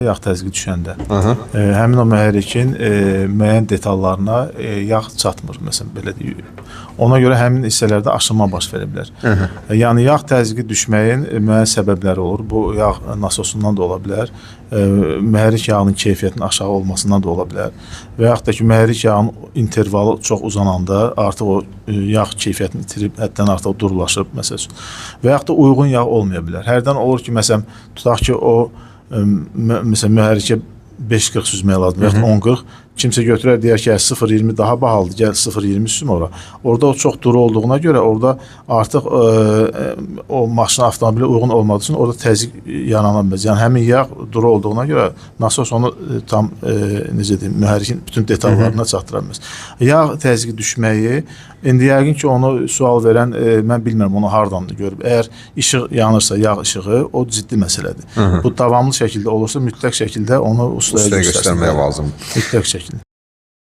Yağ təzyiqi düşəndə həmin o mühərrikin müəyyən detallarına yağ çatmır, məsələn belə deyək. Ona görə həmin hissələrdə aşınma baş verə bilər. Yəni yağ təzyiqi düşməyin müəyyən səbəbləri olur. Bu yağ nasosundan da ola bilər, mühərrik yağının keyfiyyətinin aşağı olmasından da ola bilər və yaxud da ki, mühərrik yağının intervalı çox uzananda artıq o yağ keyfiyyətini itirib, həddən artıq durulaşıb, məsələn. Və yaxud da uyğun yağ olmaya bilər. Hərdən olur ki, məsələn, tutaq ki, o məsələn, mühərrikə 5.40 süzmək lazım, yaxud 10.40. Kimsə götürər, deyər ki, 0.20 daha bahalıdır, gəl 0.20 süzüm ora. Orada o çox duru olduğuna görə, orada artıq o maşın avtomobilə uyğun olmadığı üçün orada təzyiq yarana bilməz. Yəni, həmin yağ duru olduğuna görə nasos onu tam, necə deyim, mühərrikin bütün detallarına çatdıra bilməz. Yağ təzyiqi düşməyi, indi yəqin ki, onu sual verən, mən bilmirəm, onu hardan görüb. Əgər işıq yanırsa, yağ işığı, o ciddi məsələdir. Bu, davamlı şəkildə olursa, mütləq şəkildə onu ustaya göstərmək lazımdır. Mütləq şəkildə.